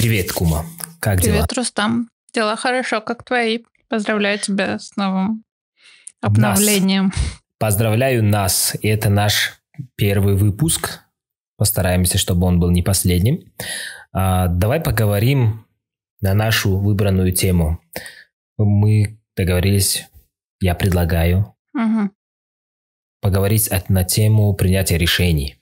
Привет, Кума. Как дела? Привет, Рустам. Дела хорошо, как твои. Поздравляю тебя с новым обновлением. Поздравляю нас. И это наш первый выпуск. Постараемся, чтобы он был не последним. Давай поговорим на нашу выбранную тему. Мы договорились, я предлагаю поговорить на тему принятия решений.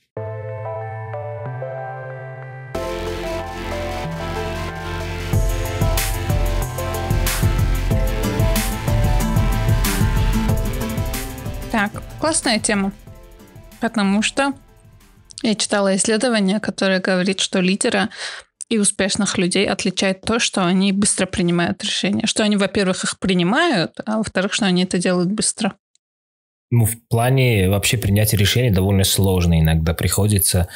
Так, классная тема, потому что я читала исследование, которое говорит, что лидера и успешных людей отличает то, что они быстро принимают решения. Что они, во-первых, их принимают, а во-вторых, что они это делают быстро. Ну, в плане вообще принятия решений довольно сложно иногда приходится,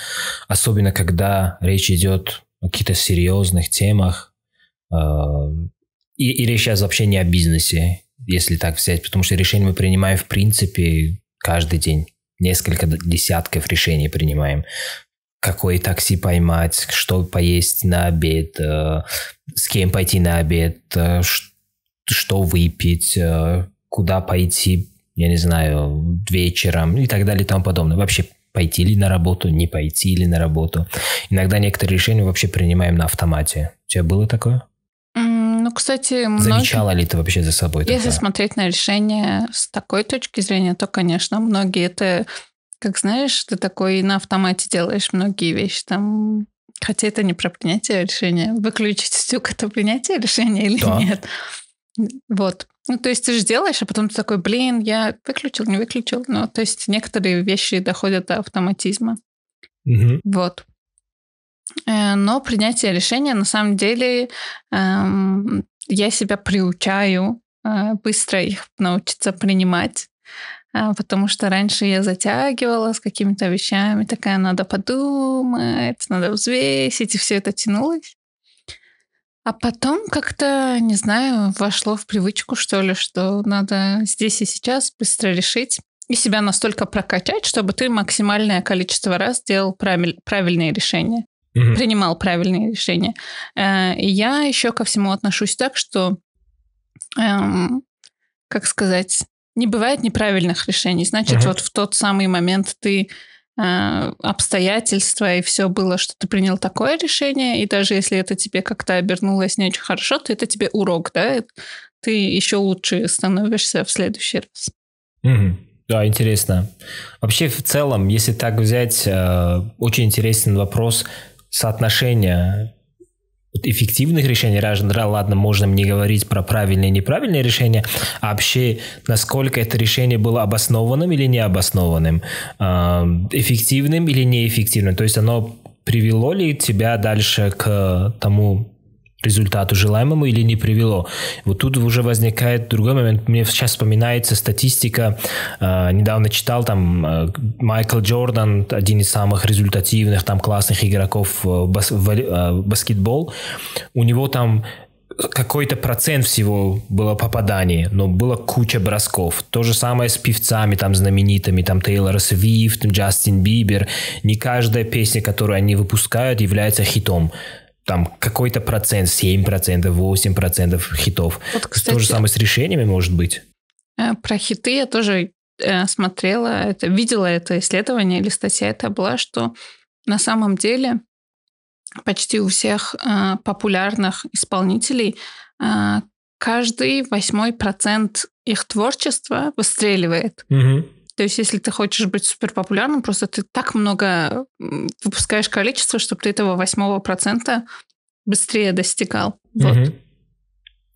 особенно когда речь идет о каких-то серьезных темах. И речь сейчас вообще не о бизнесе, если так взять, потому что решения мы принимаем в принципе каждый день. Несколько десятков решений принимаем. Какое такси поймать, что поесть на обед, с кем пойти на обед, что выпить, куда пойти, я не знаю, вечером и так далее и тому подобное. Вообще пойти ли на работу, не пойти ли на работу. Иногда некоторые решения вообще принимаем на автомате. У тебя было такое? Ну, кстати, замечала ли ты вообще за собой если такое? смотреть на решение с такой точки зрения, то, конечно, многие это, как знаешь, ты такой на автомате делаешь многие вещи там, хотя это не про принятие решения. Выключить стук — это принятие решения или нет? Вот. Ну, то есть ты же делаешь, а потом ты такой, я выключил, не выключил. Ну, то есть некоторые вещи доходят до автоматизма. Вот. Но принятие решения, на самом деле, я себя приучаю быстро их научиться принимать, потому что раньше я затягивала с какими-то вещами, такая, надо подумать, надо взвесить, и все это тянулось. А потом как-то, не знаю, вошло в привычку, что ли, что надо здесь и сейчас быстро решить и себя настолько прокачать, чтобы ты максимальное количество раз делал правильные решения. Принимал правильные решения. И я еще ко всему отношусь так, что, как сказать, не бывает неправильных решений. Значит, вот в тот самый момент ты обстоятельства и все было, что ты принял такое решение, и даже если это тебе как-то обернулось не очень хорошо, то это тебе урок, да? Ты еще лучше становишься в следующий раз. Да, интересно. Вообще, в целом, если так взять, очень интересный вопрос соотношения эффективных решений. Ладно, можно не говорить про правильные и неправильные решения, а вообще, насколько это решение было обоснованным или необоснованным, эффективным или неэффективным. То есть оно привело ли тебя дальше к тому результату желаемому или не привело. Вот тут уже возникает другой момент. Мне сейчас вспоминается статистика. Недавно читал, там Майкл Джордан, один из самых результативных, там классных игроков в баскетбол. У него там какой-то процент всего было попаданий, но было куча бросков. То же самое с певцами там знаменитыми, там Тейлор Свифт, Джастин Бибер. Не каждая песня, которую они выпускают, является хитом. Там какой-то процент, 7%, 8% хитов. Вот, кстати, то же самое с решениями может быть. Про хиты я тоже смотрела, видела это исследование или статья это была, что на самом деле почти у всех популярных исполнителей каждый 8% их творчества выстреливает. То есть, если ты хочешь быть суперпопулярным, просто ты так много выпускаешь количество, чтобы ты этого 8% быстрее достигал. Вот.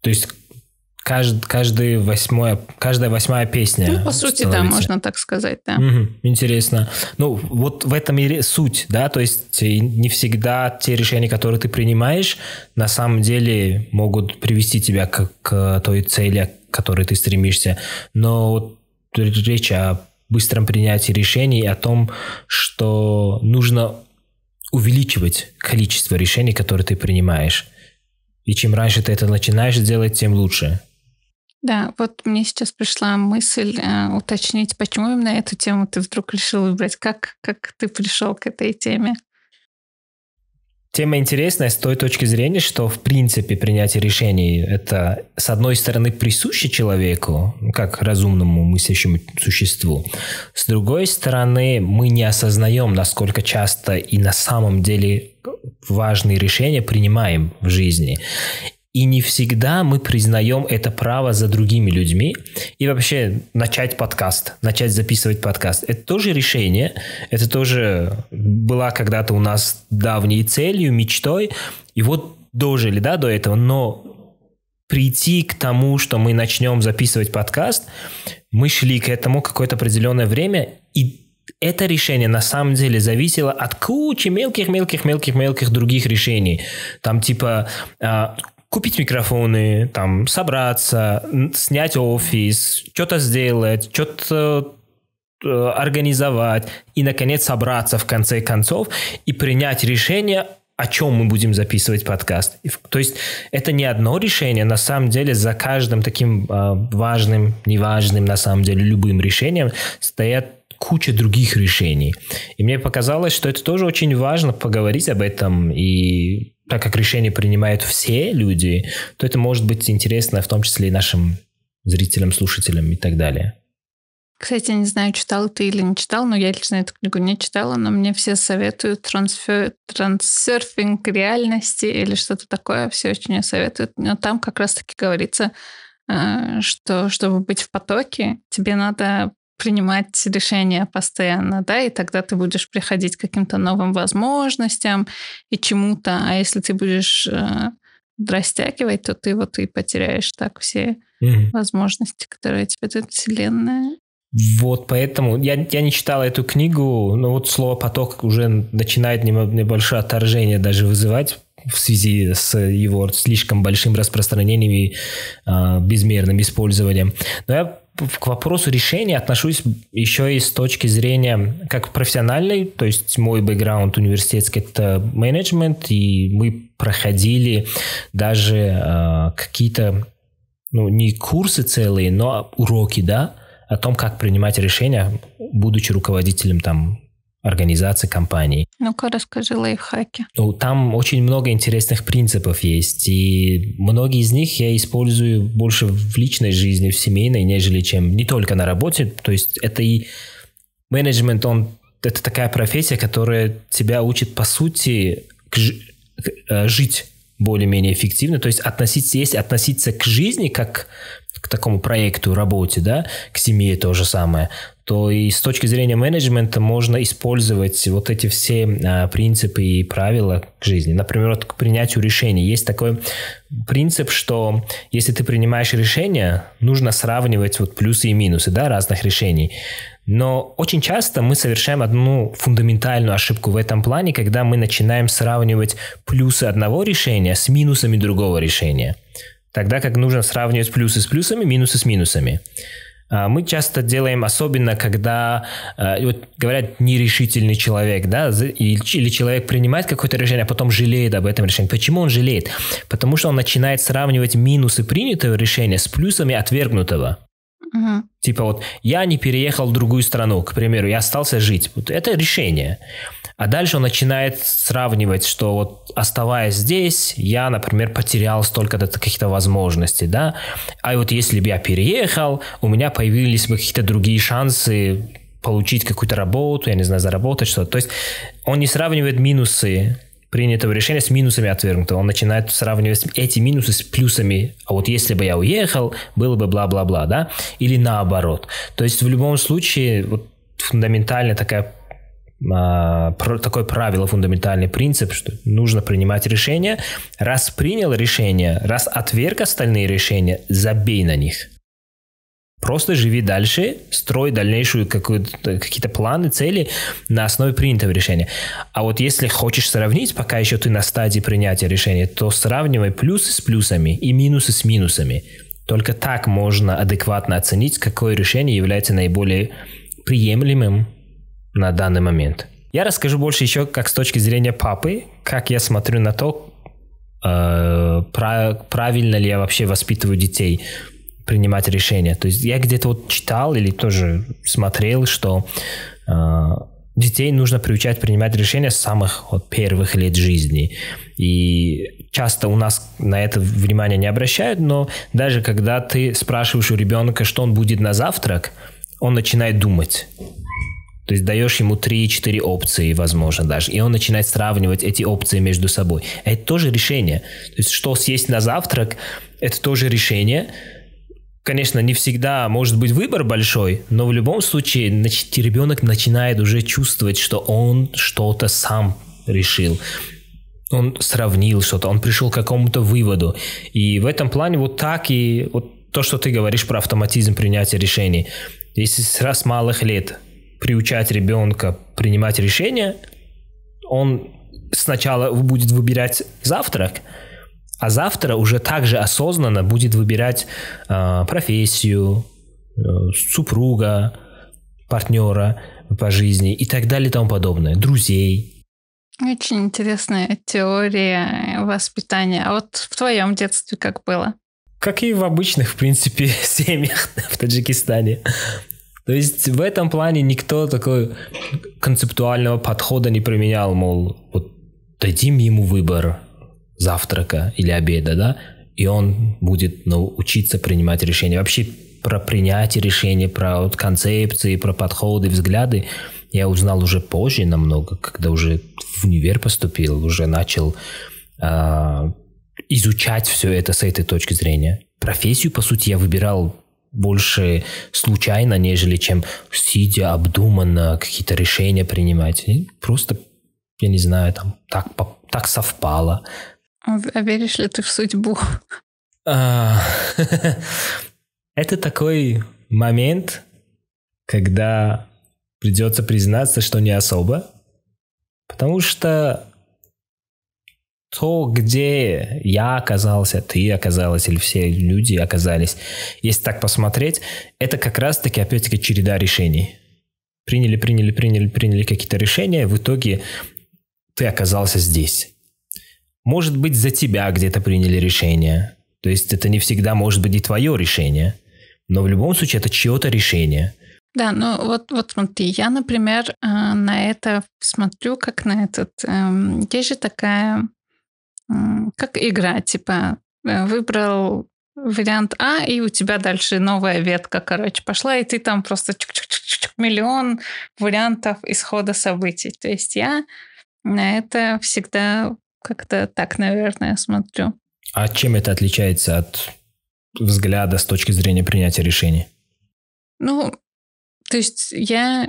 То есть, каждая восьмая песня. Ну, по сути, да, можно так сказать, да. Интересно. Ну, вот в этом и суть, да, то есть не всегда те решения, которые ты принимаешь, на самом деле могут привести тебя к той цели, к которой ты стремишься. Но речь о быстром принятии решений, о том, что нужно увеличивать количество решений, которые ты принимаешь. И чем раньше ты это начинаешь делать, тем лучше. Да, вот мне сейчас пришла мысль уточнить, почему именно эту тему ты вдруг решил выбрать. Как ты пришел к этой теме? Тема интересная с той точки зрения, что в принципе принятие решений это с одной стороны присуще человеку, как разумному мыслящему существу, с другой стороны мы не осознаем, насколько часто и на самом деле важные решения принимаем в жизни. И не всегда мы признаем это право за другими людьми. И вообще начать подкаст, начать записывать подкаст. Это тоже решение. Это тоже была когда-то у нас давней целью, мечтой. И вот дожили, да, до этого. Но прийти к тому, что мы начнем записывать подкаст, мы шли к этому какое-то определенное время. И это решение на самом деле зависело от кучи мелких других решений. Там типа... купить микрофоны, там, собраться, снять офис, что-то сделать, что-то организовать и, наконец, собраться в конце концов и принять решение, о чем мы будем записывать подкаст. То есть это не одно решение, на самом деле за каждым таким важным, неважным, на самом деле любым решением стоят куча других решений. И мне показалось, что это тоже очень важно поговорить об этом, и так как решения принимают все люди, то это может быть интересно в том числе и нашим зрителям, слушателям и так далее. Кстати, не знаю, читал ты или не читал, но я лично эту книгу не читала, но мне все советуют трансерфинг реальности или что-то такое, все очень мне советуют. Но там как раз-таки говорится, что чтобы быть в потоке, тебе надо принимать решения постоянно, да, и тогда ты будешь приходить к каким-то новым возможностям и чему-то, а если ты будешь растягивать, то ты вот и потеряешь так все возможности, которые тебе дает Вселенная. Вот поэтому я не читал эту книгу, но вот слово «поток» уже начинает небольшое отторжение даже вызывать в связи с его слишком большим распространением и безмерным использованием. Но я к вопросу решения отношусь еще и с точки зрения как профессиональной, то есть мой бэкграунд университетский – это менеджмент, и мы проходили даже какие-то, не курсы целые, но уроки, да, о том, как принимать решения, будучи руководителем там организации, компании. Ну-ка, расскажи лайфхаки. Там очень много интересных принципов есть, и многие из них я использую больше в личной жизни, в семейной, нежели чем не только на работе. То есть это и менеджмент, это такая профессия, которая тебя учит, по сути, жить более-менее эффективно, то есть относиться к жизни как к такому проекту, работе, да, к семье то же самое, то и с точки зрения менеджмента можно использовать вот эти все принципы и правила к жизни. Например, вот к принятию решений. Есть такой принцип, что если ты принимаешь решение, нужно сравнивать вот плюсы и минусы, да, разных решений. Но очень часто мы совершаем одну фундаментальную ошибку в этом плане, когда мы начинаем сравнивать плюсы одного решения с минусами другого решения. Тогда как нужно сравнивать плюсы с плюсами, минусы с минусами. Мы часто делаем, особенно когда, вот говорят, нерешительный человек, да, или человек принимает какое-то решение, а потом жалеет об этом решении. Почему он жалеет? Потому что он начинает сравнивать минусы принятого решения с плюсами отвергнутого. Типа вот я не переехал в другую страну, к примеру, я остался жить. Вот это решение. А дальше он начинает сравнивать, что вот оставаясь здесь, я, например, потерял столько-то каких-то возможностей, да. А вот если бы я переехал, у меня появились бы какие-то другие шансы получить какую-то работу, я не знаю, заработать что-то. То есть он не сравнивает минусы принятого решения с минусами отвергнутого. Он начинает сравнивать эти минусы с плюсами. А вот если бы я уехал, было бы бла-бла-бла, да? Или наоборот. То есть в любом случае вот фундаментальная такое правило, фундаментальный принцип, что нужно принимать решения. Раз принял решение, раз отверг остальные решения, забей на них. Просто живи дальше, строй дальнейшую какие-то планы, цели на основе принятого решения. А вот если хочешь сравнить, пока еще ты на стадии принятия решения, то сравнивай плюсы с плюсами и минусы с минусами. Только так можно адекватно оценить, какое решение является наиболее приемлемым на данный момент. Я расскажу больше еще как с точки зрения папы, как я смотрю на то, правильно ли я вообще воспитываю детей принимать решения. То есть я где-то вот читал или тоже смотрел, что детей нужно приучать принимать решения с самых первых лет жизни. И часто у нас на это внимание не обращают, но даже когда ты спрашиваешь у ребенка, что он будет на завтрак, он начинает думать. То есть даешь ему 3-4 опции, возможно, даже. И он начинает сравнивать эти опции между собой. Это тоже решение. То есть что съесть на завтрак, это тоже решение. Конечно, не всегда может быть выбор большой, но в любом случае ребенок начинает уже чувствовать, что он что-то сам решил. Он сравнил что-то, он пришел к какому-то выводу. И в этом плане вот так и вот то, что ты говоришь про автоматизм принятия решений. Если с малых лет приучать ребенка принимать решения, он сначала будет выбирать завтрак, а завтра уже также осознанно будет выбирать профессию, супруга, партнера по жизни и так далее и тому подобное, друзей. Очень интересная теория воспитания. А вот в твоем детстве как было? Как и в обычных, в принципе, семьях в Таджикистане. То есть в этом плане никто такой концептуального подхода не применял, мол, вот дадим ему выбор завтрака или обеда, да, и он будет учиться принимать решения. Вообще про принятие решений, про вот концепции, про подходы, взгляды я узнал уже позже намного, когда уже в универ поступил, уже начал изучать все это с этой точки зрения. Профессию, по сути, я выбирал больше случайно, нежели чем сидя обдуманно какие-то решения принимать. И просто, я не знаю, там так совпало. А веришь ли ты в судьбу? Это такой момент, когда придется признаться, что не особо. Потому что то, где я оказался, ты оказалась или все люди оказались, если так посмотреть, это как раз-таки, опять-таки, череда решений. Приняли какие-то решения, в итоге ты оказался здесь. Может быть, за тебя где-то приняли решение. То есть это не всегда может быть и твое решение. Но в любом случае это чье-то решение. Да, ну вот смотри, я, например, на это смотрю, как на этот... Есть же такая... Как игра, типа выбрал вариант А, и у тебя дальше новая ветка, короче, пошла, и ты там просто миллион вариантов исхода событий. То есть я на это всегда как-то так, наверное, смотрю. А чем это отличается от взгляда с точки зрения принятия решений? Ну, то есть я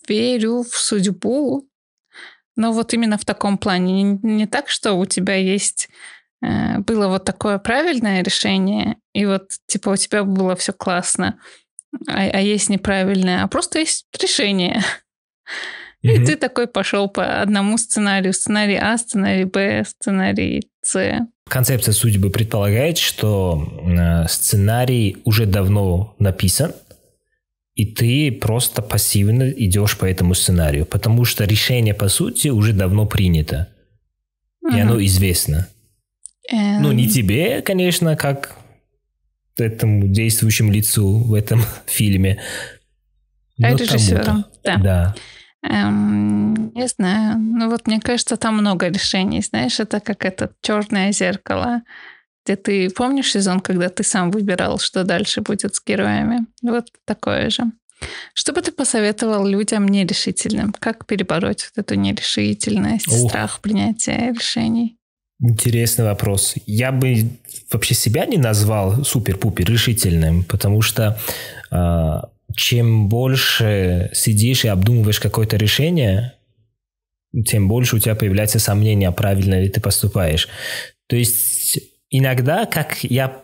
верю в судьбу, но вот именно в таком плане. Не так, что у тебя есть... было вот такое правильное решение, и вот типа у тебя было все классно, а есть неправильное, а просто есть решение. И ты такой пошел по одному сценарию. Сценарий А, сценарий Б, сценарий С. Концепция судьбы предполагает, что сценарий уже давно написан, и ты просто пассивно идешь по этому сценарию, потому что решение, по сути, уже давно принято, и оно известно. Ну, не тебе, конечно, как этому действующему лицу в этом фильме, но режиссером, да. Не знаю. Ну вот мне кажется, там много решений. Знаешь, это как это «Черное зеркало», где ты помнишь сезон, когда ты сам выбирал, что дальше будет с героями? Вот такое же. Что бы ты посоветовал людям нерешительным? Как перебороть вот эту нерешительность, страх принятия решений? Интересный вопрос. Я бы вообще себя не назвал супер-пупер решительным, потому что чем больше сидишь и обдумываешь какое-то решение, тем больше у тебя появляется сомнение, правильно ли ты поступаешь. То есть иногда, как я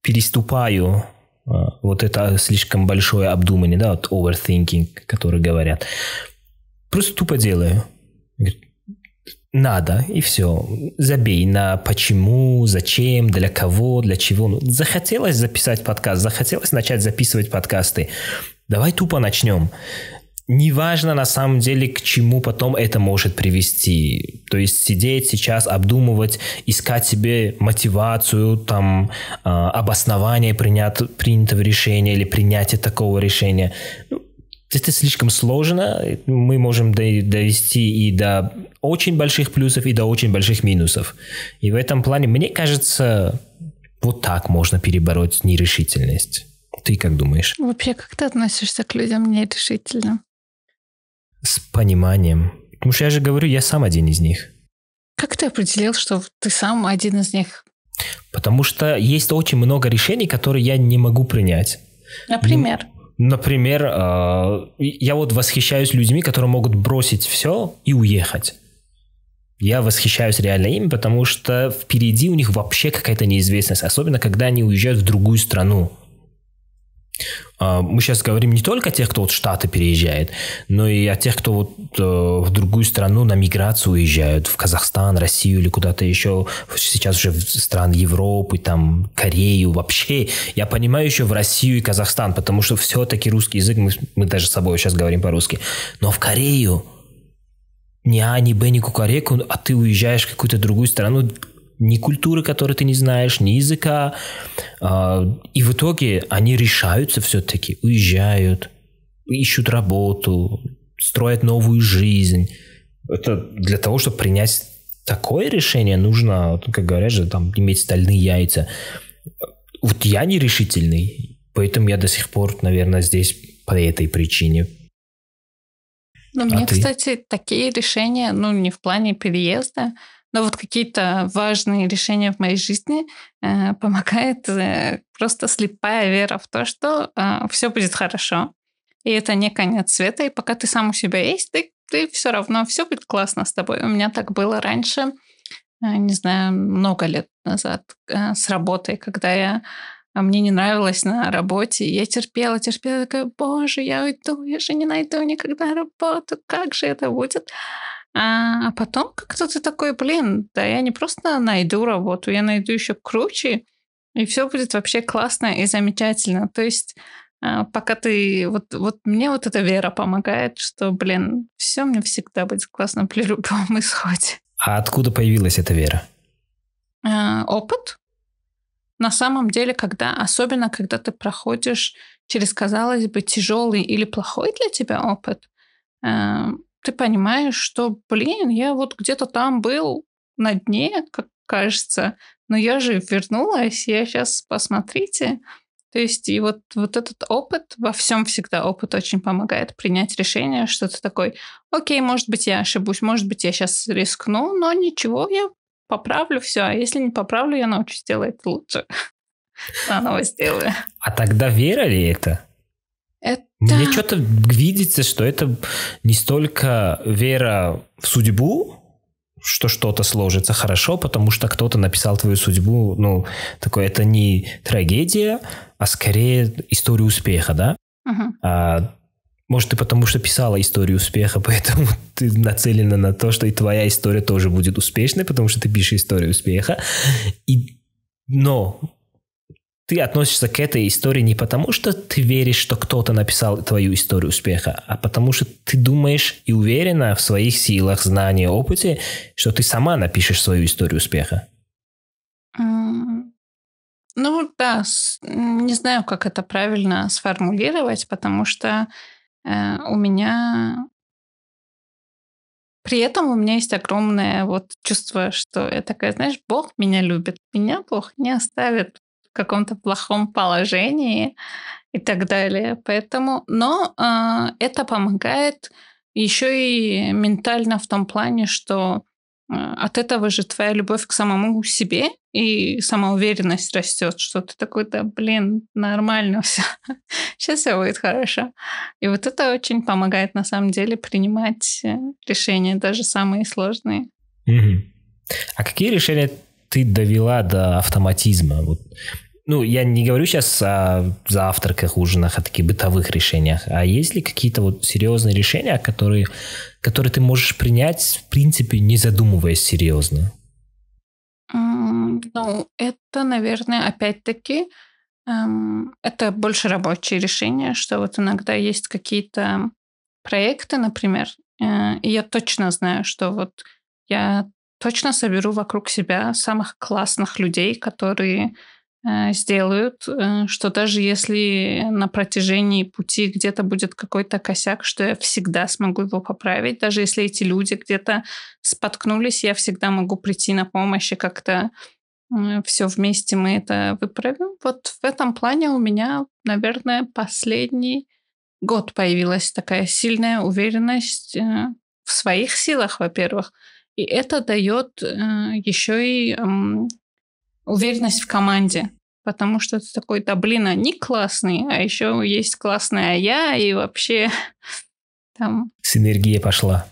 переступаю вот это слишком большое обдумывание, да, вот overthinking, который говорят, просто тупо делаю. Надо, и все. Забей на почему, зачем, для кого, для чего. Захотелось записать подкаст, захотелось начать записывать подкасты. Давай тупо начнем. Неважно на самом деле, к чему потом это может привести. То есть сидеть сейчас, обдумывать, искать себе мотивацию, там, обоснование принятого решения или принятие такого решения. это слишком сложно. Мы можем довести и до очень больших плюсов, и до очень больших минусов. И в этом плане, мне кажется, вот так можно перебороть нерешительность. Ты как думаешь? Вообще, как ты относишься к людям нерешительным? С пониманием. Потому что я же говорю, я сам один из них. Как ты определил, что ты сам один из них? Потому что есть очень много решений, которые я не могу принять. Например? Например, я вот восхищаюсь людьми, которые могут бросить все и уехать. Я восхищаюсь реально ими, потому что впереди у них вообще какая-то неизвестность, особенно когда они уезжают в другую страну. Мы сейчас говорим не только о тех, кто вот в Штаты переезжает, но и о тех, кто вот в другую страну на миграцию уезжают, в Казахстан, Россию или куда-то еще, сейчас уже в страны Европы, там, Корею, вообще. Я понимаю еще в Россию и Казахстан, потому что все-таки русский язык, мы даже с собой сейчас говорим по-русски, но в Корею ни А, ни Б, ни кукареку, а ты уезжаешь в какую-то другую страну, ни культуры, которую ты не знаешь, ни языка. И в итоге они решаются все-таки, уезжают, ищут работу, строят новую жизнь. Это для того, чтобы принять такое решение, нужно, как говорят же, там, иметь стальные яйца. Вот я нерешительный, поэтому я до сих пор, наверное, здесь по этой причине. Ну, мне, кстати, такие решения, не в плане переезда, но вот какие-то важные решения в моей жизни помогает просто слепая вера в то, что все будет хорошо. И это не конец света. И пока ты сам у себя есть, ты все равно, все будет классно с тобой. У меня так было раньше, не знаю, много лет назад с работой, когда мне не нравилось на работе. Я терпела, такая, боже, я уйду, я же не найду никогда работу, как же это будет? А потом как-то ты такой, да я не просто найду работу, я найду еще круче, и все будет вообще классно и замечательно. То есть пока ты... Вот мне вот эта вера помогает, что, все мне всегда будет классно при любом исходе. А откуда появилась эта вера? Опыт. На самом деле, особенно когда ты проходишь через, казалось бы, тяжелый или плохой для тебя опыт, ты понимаешь, что, я вот где-то там был на дне, как кажется, но я же вернулась, я сейчас, посмотрите. То есть и вот этот опыт, во всем всегда опыт очень помогает принять решение, что ты такой, окей, может быть, я ошибусь, может быть, я сейчас рискну, но ничего, я поправлю все, а если не поправлю, я научусь делать лучше. Заново сделаю. А тогда вера ли это? Мне что-то видится, что это не столько вера в судьбу, что что-то сложится хорошо, потому что кто-то написал твою судьбу, это не трагедия, а скорее история успеха, да? Может, ты потому что писала историю успеха, поэтому ты нацелена на то, что и твоя история тоже будет успешной, потому что ты пишешь историю успеха. Но ты относишься к этой истории не потому, что ты веришь, что кто-то написал твою историю успеха, а потому что ты думаешь и уверена в своих силах, знаниях, опыте, что ты сама напишешь свою историю успеха. Не знаю, как это правильно сформулировать, потому что у меня... При этом у меня есть огромное чувство, что я такая, знаешь, Бог меня любит, меня Бог не оставит в каком-то плохом положении и так далее. Поэтому, но это помогает еще и ментально в том плане, что от этого же твоя любовь к самому себе и самоуверенность растет, что ты такой, нормально все, сейчас все будет хорошо. И вот это очень помогает на самом деле принимать решения, даже самые сложные. А какие решения ты довела до автоматизма? Я не говорю сейчас о завтраках, ужинах, о таких бытовых решениях, а есть ли какие-то серьезные решения, которые ты можешь принять, в принципе, не задумываясь серьезно? Это, наверное, опять-таки, это больше рабочие решения, что иногда есть какие-то проекты, например, и я точно знаю, что я точно соберу вокруг себя самых классных людей, которые сделают, что даже если на протяжении пути где-то будет какой-то косяк, что я всегда смогу его поправить. Даже если эти люди где-то споткнулись, я всегда могу прийти на помощь и как-то все вместе мы это выправим. Вот в этом плане у меня, наверное, последний год появилась такая сильная уверенность в своих силах, во-первых, и это дает еще и уверенность в команде, потому что ты такой, да блин, они классные, а еще есть классная я, и вообще там... Синергия пошла.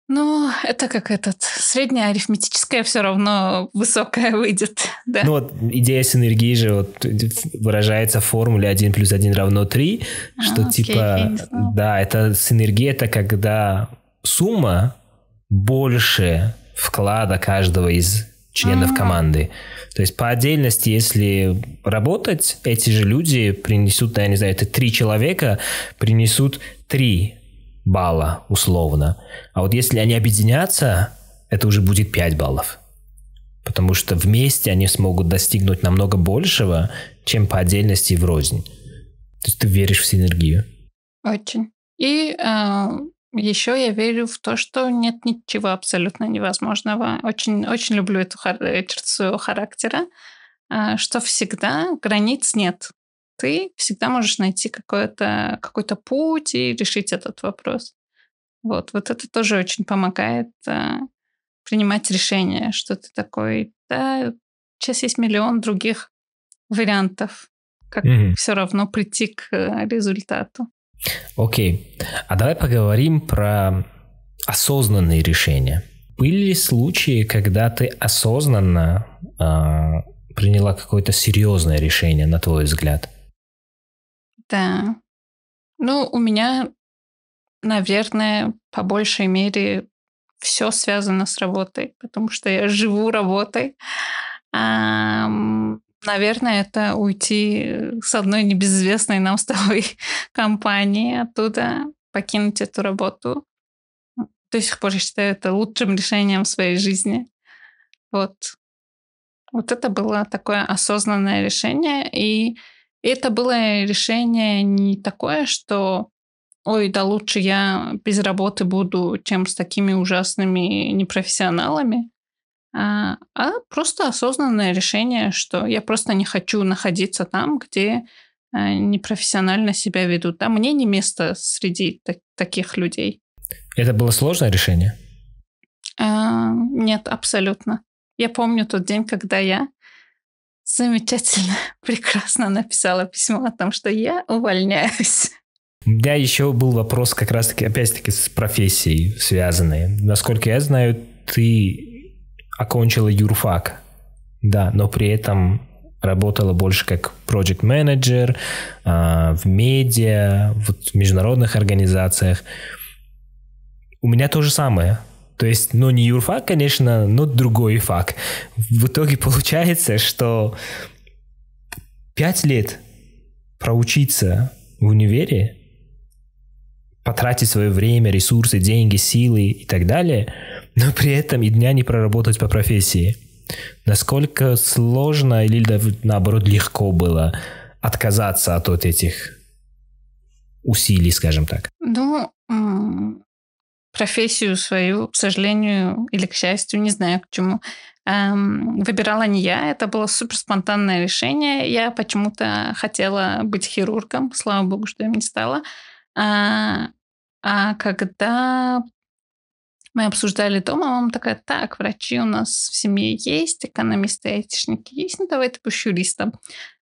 Ну, это как средняя арифметическая все равно высокая выйдет, да. Ну вот идея синергии же вот выражается в формуле 1 + 1 = 3, что типа, да, это синергия, это когда сумма больше вклада каждого из членов команды. То есть по отдельности, если работать, эти же люди принесут, я не знаю, это 3 человека, принесут 3 балла условно. А вот если они объединятся, это уже будет 5 баллов. Потому что вместе они смогут достигнуть намного большего, чем по отдельности и врознь. То есть ты веришь в синергию. Очень. И еще я верю в то, что нет ничего абсолютно невозможного. Очень, очень люблю эту черту характера, что всегда границ нет. Ты всегда можешь найти какой-то путь и решить этот вопрос. Вот это тоже очень помогает принимать решения, что ты такой, да, сейчас есть миллион других вариантов, как все равно прийти к результату. Окей. А давай поговорим про осознанные решения. Были ли случаи, когда ты осознанно приняла какое-то серьезное решение, на твой взгляд? Да. Ну, у меня, наверное, по большей мере все связано с работой, потому что я живу работой. Наверное, это уйти с одной небезызвестной нам с тобой компании оттуда, покинуть эту работу. До сих пор я считаю это лучшим решением в своей жизни. Вот это было такое осознанное решение, и это было решение не такое, что ой, да лучше я без работы буду, чем с такими ужасными непрофессионалами, а просто осознанное решение, что я просто не хочу находиться там, где непрофессионально себя ведут. Да, мне не место среди таких людей. Это было сложное решение? Нет, абсолютно. Я помню тот день, когда я замечательно, прекрасно написала письмо о том, что я увольняюсь. У меня еще был вопрос как раз-таки, опять-таки, с профессией связанный. Насколько я знаю, ты окончила юрфак, да, но при этом работала больше как project менеджер в медиа, в международных организациях. У меня то же самое. То есть, ну, не юрфак, конечно, но другой фак. В итоге получается, что 5 лет проучиться в универе, потратить свое время, ресурсы, деньги, силы и так далее, но при этом и дня не проработать по профессии. Насколько сложно или наоборот легко было отказаться от вот этих усилий, скажем так? Ну, профессию свою, к сожалению, или к счастью, не знаю к чему, выбирала не я. Это было суперспонтанное решение. Я почему-то хотела быть хирургом. Слава богу, что им не стала. А когда мы обсуждали дома, мама такая, так, врачи у нас в семье есть, экономисты, айтишники есть, ну давай ты будешь юристом.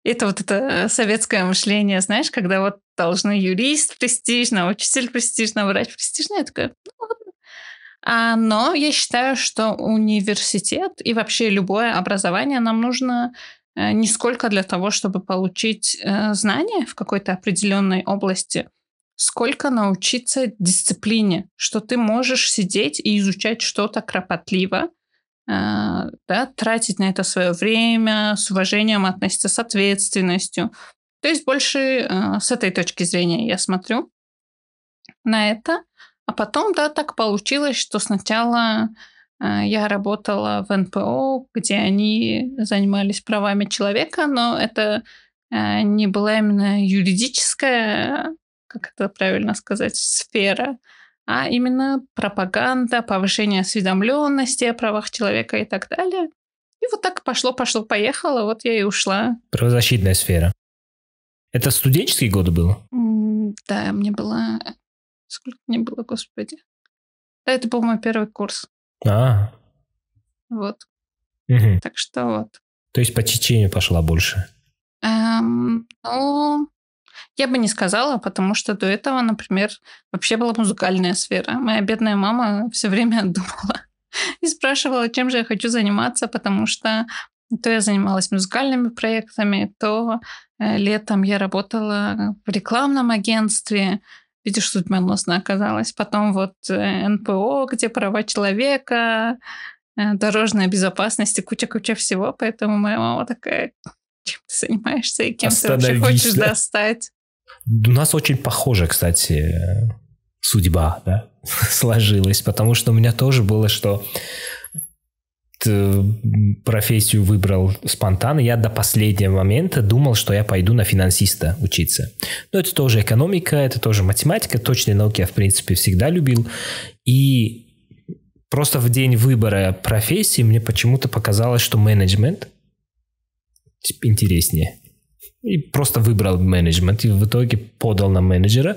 Это это советское мышление, знаешь, когда вот должны юрист престижно, учитель престижно, врач престижно. Я такая, ну ладно. Но я считаю, что университет и вообще любое образование нам нужно не сколько для того, чтобы получить знания в какой-то определенной области, сколько научиться дисциплине, что ты можешь сидеть и изучать что-то кропотливо, да, тратить на это свое время, с уважением относиться, с ответственностью. То есть больше с этой точки зрения я смотрю на это. А потом, да, так получилось, что сначала Я работала в НПО, где они занимались правами человека, но это не была именно юридическая, как это правильно сказать, сфера, а именно пропаганда, повышение осведомленности о правах человека и так далее. И вот так пошло-поехало, вот я и ушла. Правозащитная сфера. Это студенческие годы было? Да, мне было... Сколько мне было, господи? Да, это был мой первый курс. Вот. Угу. Так что вот. То есть по течению пошла больше? Ну, я бы не сказала, потому что до этого, например, вообще была музыкальная сфера. Моя бедная мама все время думала и спрашивала, чем же я хочу заниматься, потому что то я занималась музыкальными проектами, то летом я работала в рекламном агентстве. Видишь, судьбоносно оказалось. Потом вот НПО, где права человека, дорожная безопасность и куча-куча всего. Поэтому моя мама такая, чем ты занимаешься и кем ты вообще хочешь достать? У нас очень похоже, кстати, судьба, да, сложилась. Потому что у меня тоже было, что профессию выбрал спонтанно. Я до последнего момента думал, что я пойду на финансиста учиться. Но это тоже экономика, это тоже математика. Точные науки я, в принципе, всегда любил. И просто в день выбора профессии мне почему-то показалось, что менеджмент интереснее. И просто выбрал менеджмент. И в итоге подал на менеджера.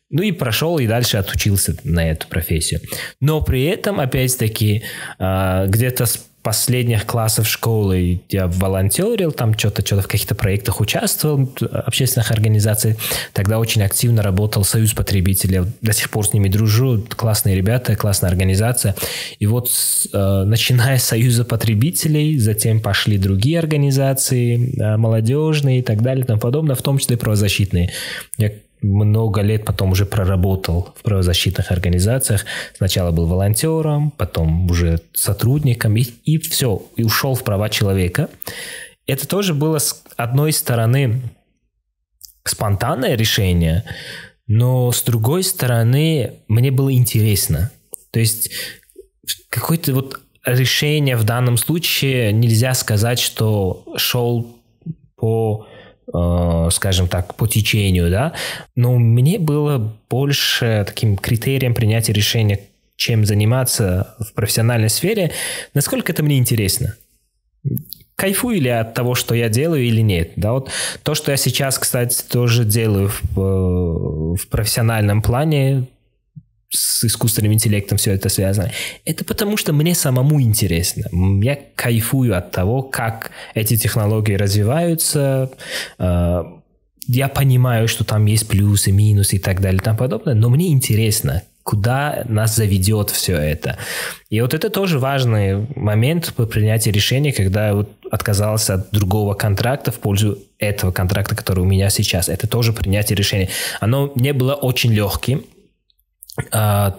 Ну и прошел, и дальше отучился на эту профессию. Но при этом, опять-таки, где-то с последних классов школы я волонтерил, там что-то в каких-то проектах участвовал, общественных организаций. Тогда очень активно работал Союз потребителей. До сих пор с ними дружу. Классные ребята, классная организация. И вот начиная с Союза потребителей, затем пошли другие организации, молодежные и так далее, и тому подобное, в том числе правозащитные. Я много лет потом уже проработал в правозащитных организациях. Сначала был волонтером, потом уже сотрудником, и все, и ушел в права человека. Это тоже было, с одной стороны, спонтанное решение, но с другой стороны, мне было интересно. То есть какое-то вот решение в данном случае нельзя сказать, что шел по, скажем так, по течению, да, но мне было больше таким критерием принятия решения, чем заниматься в профессиональной сфере, насколько это мне интересно. Кайфую ли я от того, что я делаю, или нет. Да, вот то, что я сейчас, кстати, тоже делаю в профессиональном плане, с искусственным интеллектом все это связано. Это потому, что мне самому интересно. Я кайфую от того, как эти технологии развиваются. Я понимаю, что там есть плюсы, минусы и так далее и тому подобное, но мне интересно, куда нас заведет все это. И вот это тоже важный момент по принятию решения, когда я вот отказался от другого контракта в пользу этого контракта, который у меня сейчас. Это тоже принятие решения. Оно не было очень легким.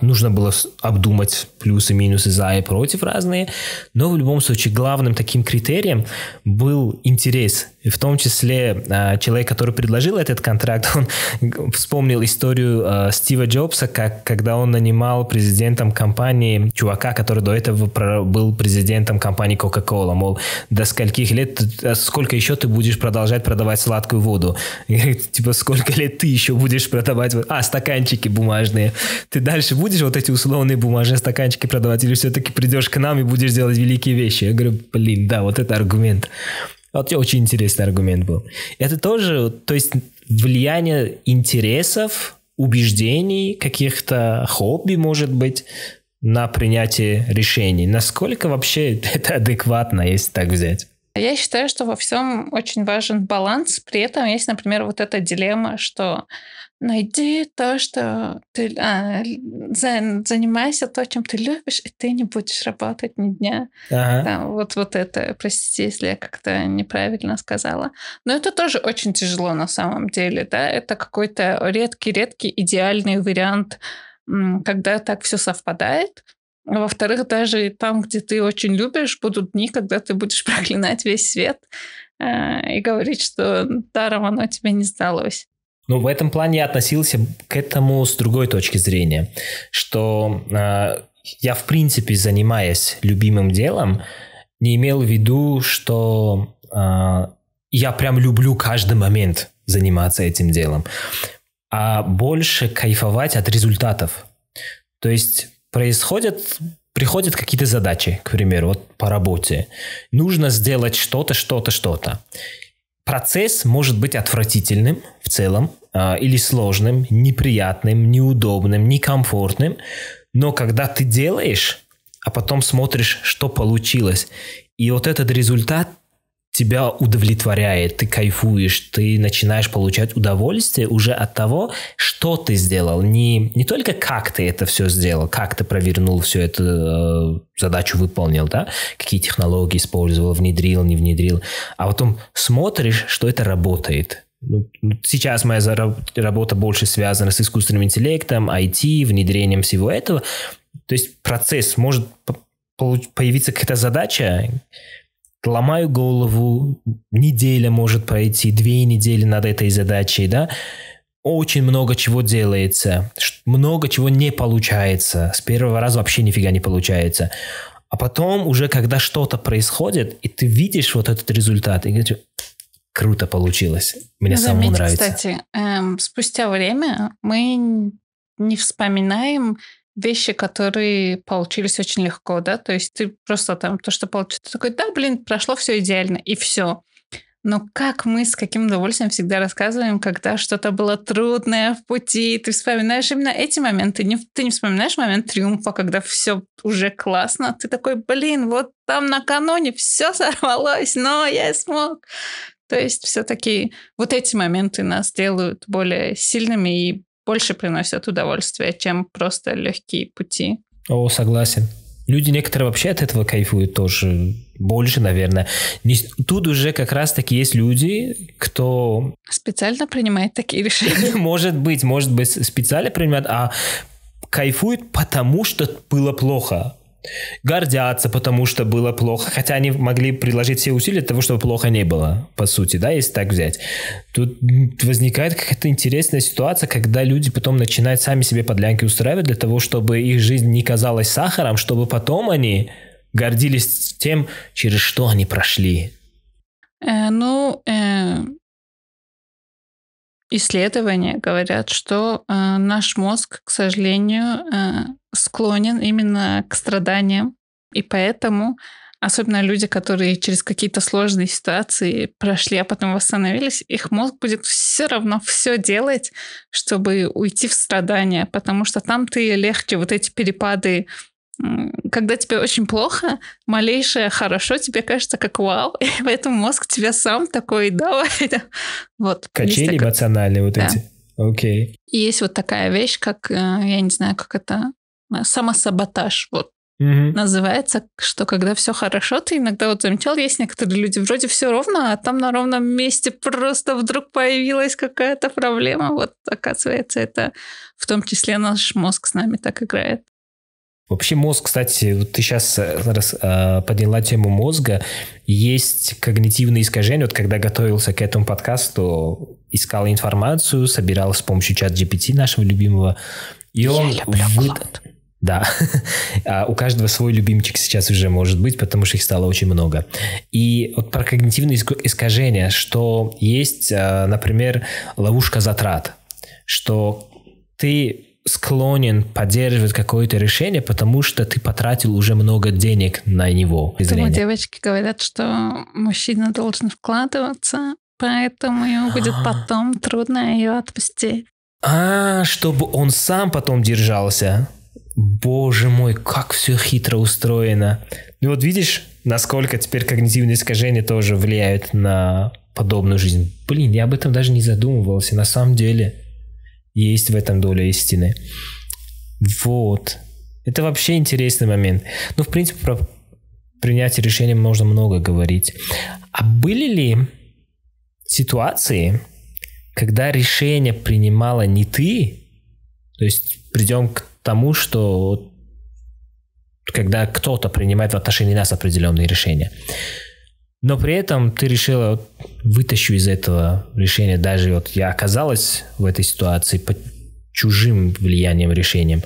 Нужно было обдумать плюсы, минусы, за и против разные, но в любом случае главным таким критерием был интерес. И в том числе человек, который предложил этот контракт, он вспомнил историю Стива Джобса, когда он нанимал президентом компании чувака, который до этого был президентом компании Coca-Cola, мол, до скольких лет, сколько еще ты будешь продолжать продавать сладкую воду? И говорит, типа, сколько лет ты еще будешь продавать? Стаканчики бумажные. Ты дальше будешь вот эти условные бумажные стаканчики продавать, или все-таки придешь к нам и будешь делать великие вещи? Я говорю, блин, да, вот это аргумент. Вот очень интересный аргумент был. Это тоже, то есть влияние интересов, убеждений, каких-то хобби, может быть, на принятие решений. Насколько вообще это адекватно, если так взять? Я считаю, что во всем очень важен баланс. При этом есть, например, вот эта дилемма, что найди то, что ты... занимайся то, чем ты любишь, и ты не будешь работать ни дня. Ага. Там, вот это, простите, если я как-то неправильно сказала. Но это тоже очень тяжело на самом деле, да? Это какой-то редкий идеальный вариант, когда так все совпадает. Во-вторых, даже там, где ты очень любишь, будут дни, когда ты будешь проклинать весь свет и говорить, что даром оно тебе не сдалось. Ну, в этом плане я относился к этому с другой точки зрения, что я, в принципе, занимаясь любимым делом, не имел в виду, что я прям люблю каждый момент заниматься этим делом, а больше кайфовать от результатов. То есть приходят какие-то задачи, к примеру, вот по работе. Нужно сделать что-то. Процесс может быть отвратительным в целом, или сложным, неприятным, неудобным, некомфортным, но когда ты делаешь, а потом смотришь, что получилось, и вот этот результат тебя удовлетворяет, ты кайфуешь, ты начинаешь получать удовольствие уже от того, что ты сделал. Не только как ты это все сделал, как ты провернул всю эту задачу, выполнил, да, какие технологии использовал, внедрил, не внедрил, а потом смотришь, что это работает. Сейчас моя работа больше связана с искусственным интеллектом, IT, внедрением всего этого. То есть процесс, может появиться какая-то задача, ломаю голову, неделя может пройти, 2 недели над этой задачей, да, очень много чего делается, много чего не получается, с первого раза вообще нифига не получается, а потом уже, когда что-то происходит, и ты видишь вот этот результат, и говоришь, круто получилось, мне самому нравится. Кстати, спустя время мы не вспоминаем вещи, которые получились очень легко, да, то есть ты просто там то, что получилось, ты такой, да, прошло все идеально, и все. Но как мы с каким удовольствием всегда рассказываем, когда что-то было трудное в пути, ты вспоминаешь именно эти моменты, ты не вспоминаешь момент триумфа, когда все уже классно, ты такой, вот там накануне все сорвалось, но я смог. То есть все-таки вот эти моменты нас делают более сильными и больше приносят удовольствие, чем просто легкие пути. О, согласен. Люди некоторые вообще от этого кайфуют тоже. Больше, наверное. Тут уже как раз-таки есть люди, кто... Специально принимает такие решения. Может быть, специально принимает, а кайфует, потому что было плохо. Гордятся, потому что было плохо, хотя они могли приложить все усилия для того, чтобы плохо не было, по сути, да, если так взять. Тут возникает какая-то интересная ситуация, когда люди потом начинают сами себе подлянки устраивать для того, чтобы их жизнь не казалась сахаром, чтобы потом они гордились тем, через что они прошли. Исследования говорят, что наш мозг, к сожалению, склонен именно к страданиям, и поэтому особенно люди, которые через какие-то сложные ситуации прошли, а потом восстановились, их мозг будет все равно все делать, чтобы уйти в страдания, потому что там ты легче вот эти перепады. Когда тебе очень плохо, малейшее хорошо тебе кажется как вау, и поэтому мозг тебя сам такой, давай. Вот. Качели эмоциональные вот эти. Окей. И есть вот такая вещь, как, я не знаю, как это, самосаботаж. Вот. Называется, что когда все хорошо, ты иногда вот замечал, есть некоторые люди, вроде все ровно, а там на ровном месте просто вдруг появилась какая-то проблема. Вот, оказывается, это в том числе наш мозг с нами так играет. Вообще мозг, кстати, вот ты сейчас подняла тему мозга, есть когнитивные искажения. Вот когда готовился к этому подкасту, искал информацию, собирал с помощью чат-GPT нашего любимого. И он Да, у каждого свой любимчик сейчас уже может быть, потому что их стало очень много. И вот про когнитивные искажения, что есть, например, ловушка затрат, что ты склонен поддерживать какое-то решение, потому что ты потратил уже много денег на него. Поэтому девочки говорят, что мужчина должен вкладываться, поэтому ему будет потом трудно ее отпустить. Чтобы он сам потом держался. Боже мой, как все хитро устроено. Ну вот видишь, насколько теперь когнитивные искажения тоже влияют на подобную жизнь. Блин, я об этом даже не задумывался. На самом деле есть в этом доля истины. Вот. Это вообще интересный момент. Ну, в принципе, про принятие решения можно много говорить. А были ли ситуации, когда решение принимала не ты? То есть придем к тому, что когда кто-то принимает в отношении нас определенные решения, но при этом ты решила, вытащу из этого решения, даже вот я оказалась в этой ситуации под чужим влиянием, решением,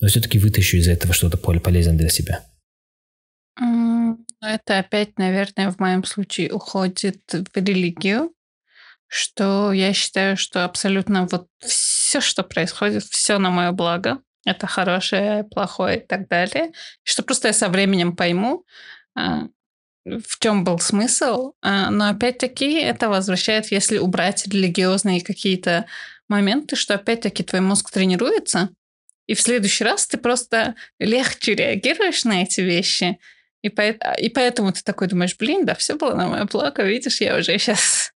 но все-таки вытащу из этого что-то полезное для себя. Это опять, наверное, в моем случае уходит в религию, что я считаю, что абсолютно вот все, что происходит, все на мое благо. Это хорошее, плохое и так далее. Что просто я со временем пойму, в чем был смысл. Но опять-таки это возвращает, если убрать религиозные какие-то моменты, что опять-таки твой мозг тренируется, и в следующий раз ты просто легче реагируешь на эти вещи. И поэтому ты такой думаешь, блин, да все было на мое благо, видишь, я уже сейчас...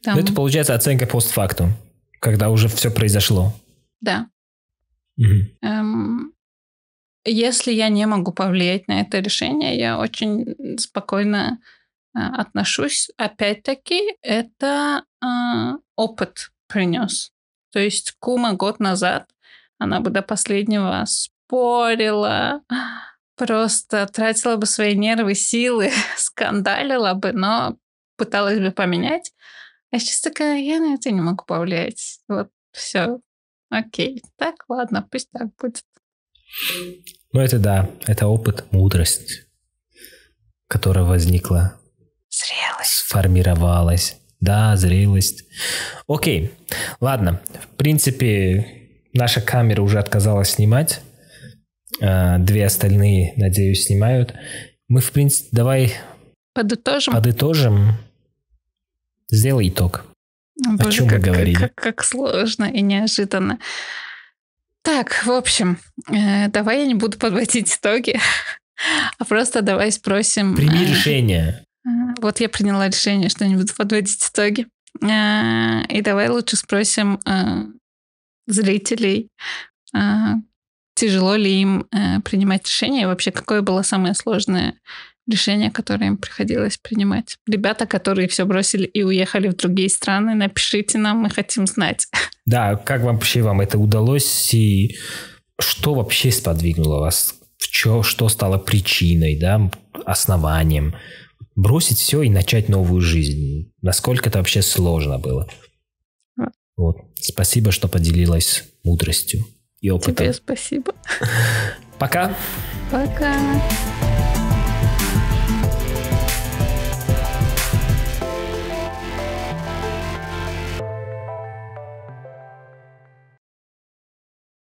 Там... Это получается оценка постфактум, когда уже все произошло. Да. Если я не могу повлиять на это решение, я очень спокойно отношусь. Опять-таки, это опыт принес. То есть Кума год назад, она бы до последнего спорила, просто тратила бы свои нервы, силы, скандалила бы, но пыталась бы поменять. А сейчас такая, я на это не могу повлиять. Вот, все. Окей. Так, ладно, пусть так будет. Ну, это да, это опыт, мудрость, которая возникла. Зрелость. Сформировалась. Да, зрелость. Окей, ладно. В принципе, наша камера уже отказалась снимать. 2 остальные, надеюсь, снимают. Мы, в принципе, давай подытожим. Сделай итог. Боже, о чем мы говорили? Как сложно и неожиданно. Так, в общем, давай я не буду подводить итоги, а просто давай спросим... Прими решение. Вот я приняла решение, что не буду подводить итоги. И давай лучше спросим зрителей, тяжело ли им принимать решения, и вообще какое было самое сложное решение, которое им приходилось принимать. Ребята, которые все бросили и уехали в другие страны, напишите нам, мы хотим знать. Да, как вообще вам это удалось, и что вообще сподвигнуло вас, что стало причиной, да, основанием бросить все и начать новую жизнь? Насколько это вообще сложно было? Вот. Спасибо, что поделилась мудростью и опытом. Тебе спасибо. Пока. Пока.